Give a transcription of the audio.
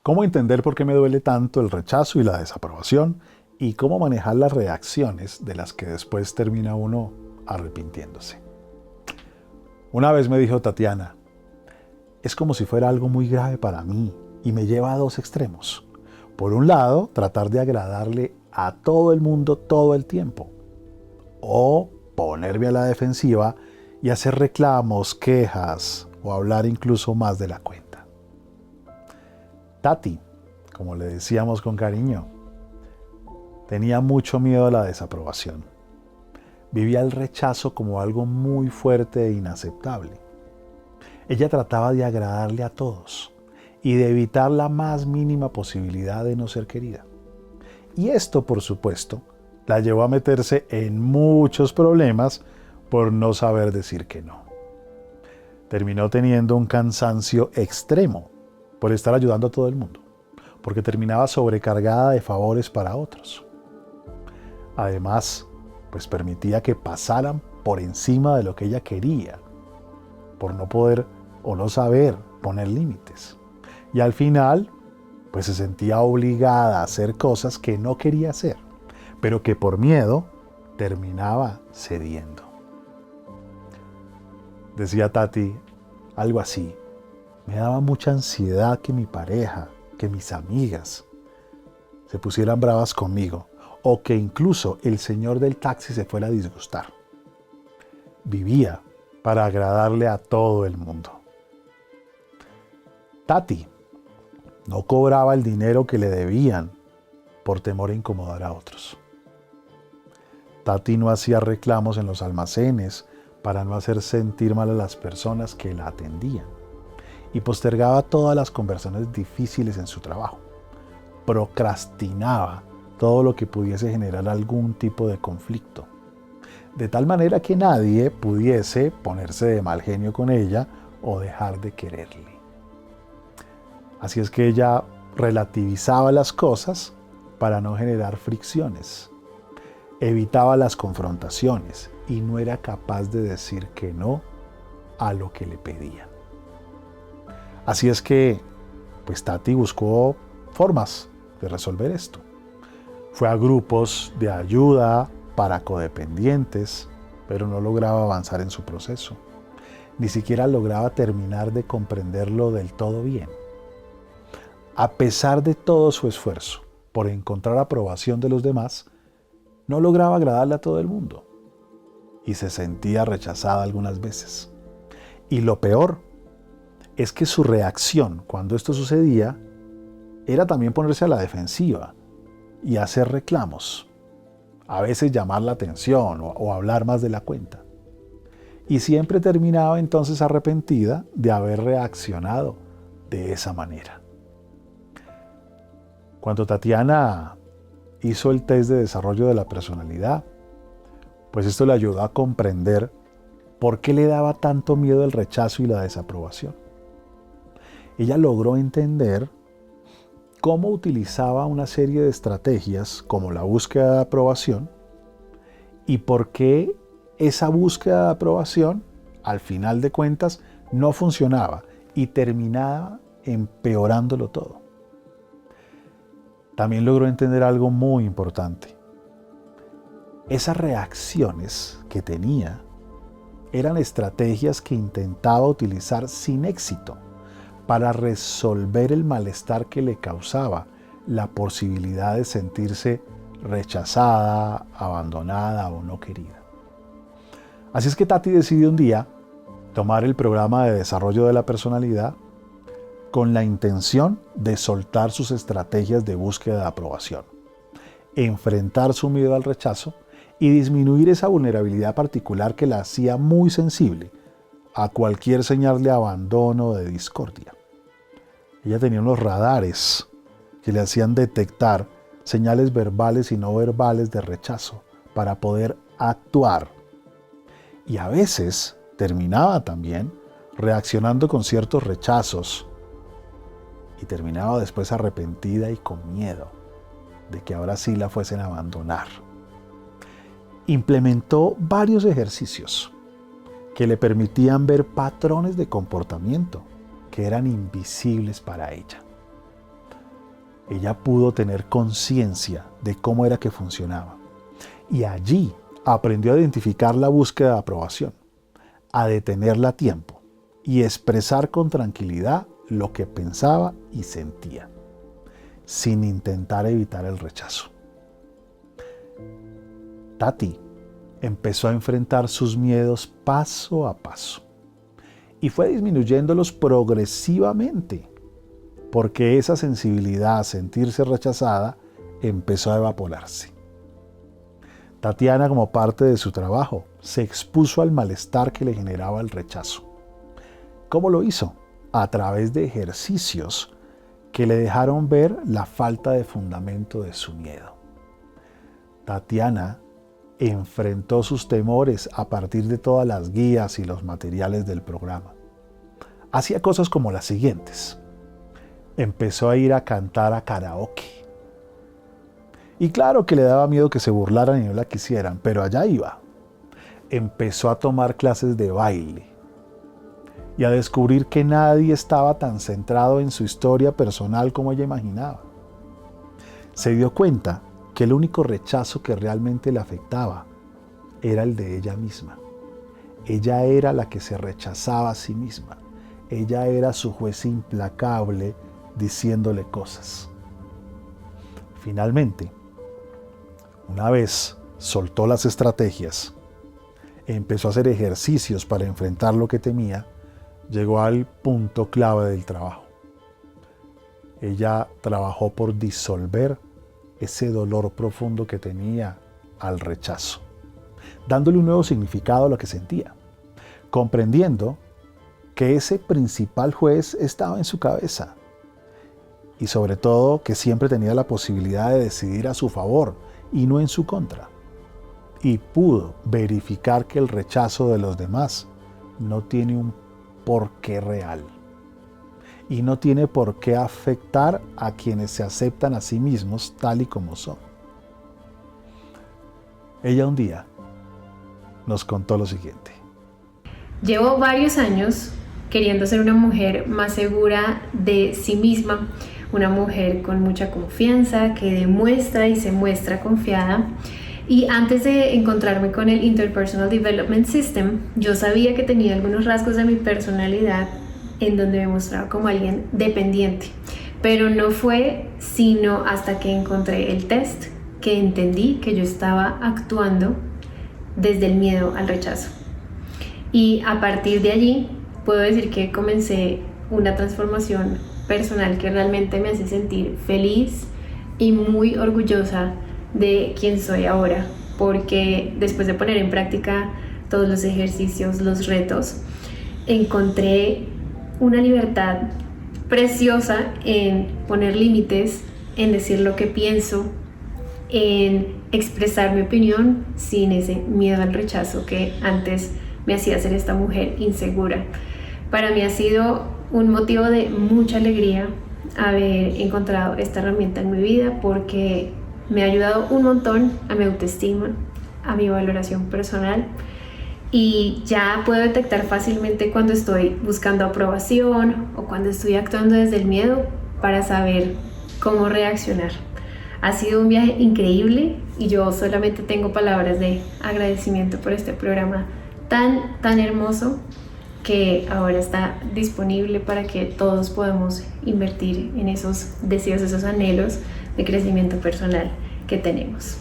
Cómo entender por qué me duele tanto el rechazo y la desaprobación y cómo manejar las reacciones de las que después termina uno arrepintiéndose. Una vez me dijo Tatiana, es como si fuera algo muy grave para mí y me lleva a dos extremos. Por un lado, tratar de agradarle a todo el mundo todo el tiempo. O ponerme a la defensiva y hacer reclamos, quejas o hablar incluso más de la cuenta. Tati, como le decíamos con cariño, tenía mucho miedo a la desaprobación. Vivía el rechazo como algo muy fuerte e inaceptable. Ella trataba de agradarle a todos y de evitar la más mínima posibilidad de no ser querida. Y esto, por supuesto, la llevó a meterse en muchos problemas por no saber decir que no. Terminó teniendo un cansancio extremo por estar ayudando a todo el mundo, porque terminaba sobrecargada de favores para otros. Además, pues permitía que pasaran por encima de lo que ella quería, por no poder o no saber poner límites. Y al final, pues se sentía obligada a hacer cosas que no quería hacer, pero que por miedo terminaba cediendo. Decía Tati algo así: me daba mucha ansiedad que mi pareja, que mis amigas se pusieran bravas conmigo o que incluso el señor del taxi se fuera a disgustar. Vivía para agradarle a todo el mundo. Tati no cobraba el dinero que le debían por temor a incomodar a otros. Tati no hacía reclamos en los almacenes para no hacer sentir mal a las personas que la atendían y postergaba todas las conversaciones difíciles en su trabajo. Procrastinaba todo lo que pudiese generar algún tipo de conflicto, de tal manera que nadie pudiese ponerse de mal genio con ella o dejar de quererle. Así es que ella relativizaba las cosas para no generar fricciones, evitaba las confrontaciones y no era capaz de decir que no a lo que le pedían. Así es que, pues Tati buscó formas de resolver esto. Fue a grupos de ayuda para codependientes, pero no lograba avanzar en su proceso. Ni siquiera lograba terminar de comprenderlo del todo bien. A pesar de todo su esfuerzo por encontrar aprobación de los demás, no lograba agradarle a todo el mundo y se sentía rechazada algunas veces. Y lo peor es que su reacción cuando esto sucedía era también ponerse a la defensiva y hacer reclamos, a veces llamar la atención o hablar más de la cuenta. Y siempre terminaba entonces arrepentida de haber reaccionado de esa manera. Cuando Tatiana hizo el test de desarrollo de la personalidad, pues esto le ayudó a comprender por qué le daba tanto miedo el rechazo y la desaprobación. Ella logró entender cómo utilizaba una serie de estrategias como la búsqueda de aprobación y por qué esa búsqueda de aprobación, al final de cuentas, no funcionaba y terminaba empeorándolo todo. También logró entender algo muy importante. Esas reacciones que tenía eran estrategias que intentaba utilizar sin éxito para resolver el malestar que le causaba la posibilidad de sentirse rechazada, abandonada o no querida. Así es que Tati decidió un día tomar el programa de desarrollo de la personalidad con la intención de soltar sus estrategias de búsqueda de aprobación, enfrentar su miedo al rechazo y disminuir esa vulnerabilidad particular que la hacía muy sensible a cualquier señal de abandono o de discordia. Ella tenía unos radares que le hacían detectar señales verbales y no verbales de rechazo para poder actuar. Y a veces terminaba también reaccionando con ciertos rechazos y terminaba después arrepentida y con miedo de que ahora sí la fuesen a abandonar. Implementó varios ejercicios que le permitían ver patrones de comportamiento que eran invisibles para ella. ella pudo tener conciencia de cómo era que funcionaba. Y allí aprendió a identificar la búsqueda de aprobación, a detenerla a tiempo y expresar con tranquilidad lo que pensaba y sentía, sin intentar evitar el rechazo. Tati empezó a enfrentar sus miedos paso a paso y fue disminuyéndolos progresivamente, porque esa sensibilidad a sentirse rechazada empezó a evaporarse. Tatiana, como parte de su trabajo, se expuso al malestar que le generaba el rechazo. ¿Cómo lo hizo? A través de ejercicios que le dejaron ver la falta de fundamento de su miedo. Tatiana enfrentó sus temores a partir de todas las guías y los materiales del programa. Hacía cosas como las siguientes. Empezó a ir a cantar a karaoke. Y claro que le daba miedo que se burlaran y no la quisieran, pero allá iba. Empezó a tomar clases de baile y a descubrir que nadie estaba tan centrado en su historia personal como ella imaginaba. Se dio cuenta que el único rechazo que realmente le afectaba era el de ella misma. Ella era la que se rechazaba a sí misma. Ella era su juez implacable diciéndole cosas. Finalmente, una vez soltó las estrategias, empezó a hacer ejercicios para enfrentar lo que temía, llegó al punto clave del trabajo. Ella trabajó por disolver ese dolor profundo que tenía al rechazo, dándole un nuevo significado a lo que sentía, comprendiendo que ese principal juez estaba en su cabeza y sobre todo que siempre tenía la posibilidad de decidir a su favor y no en su contra. Y pudo verificar que el rechazo de los demás no tiene un porqué real y no tiene por qué afectar a quienes se aceptan a sí mismos tal y como son. Ella un día nos contó lo siguiente. Llevo varios años queriendo ser una mujer más segura de sí misma, una mujer con mucha confianza, que demuestra y se muestra confiada. Y antes de encontrarme con el Interpersonal Development System, yo sabía que tenía algunos rasgos de mi personalidad en donde me mostraba como alguien dependiente. Pero no fue sino hasta que encontré el test que entendí que yo estaba actuando desde el miedo al rechazo. Y a partir de allí puedo decir que comencé una transformación personal que realmente me hace sentir feliz y muy orgullosa de quién soy ahora, porque después de poner en práctica todos los ejercicios, los retos, encontré una libertad preciosa en poner límites, en decir lo que pienso, en expresar mi opinión sin ese miedo al rechazo que antes me hacía ser esta mujer insegura. Para mí ha sido un motivo de mucha alegría haber encontrado esta herramienta en mi vida, porque me ha ayudado un montón a mi autoestima, a mi valoración personal, y ya puedo detectar fácilmente cuando estoy buscando aprobación o cuando estoy actuando desde el miedo para saber cómo reaccionar. Ha sido un viaje increíble y yo solamente tengo palabras de agradecimiento por este programa tan hermoso que ahora está disponible para que todos podamos invertir en esos deseos, esos anhelos de crecimiento personal que tenemos.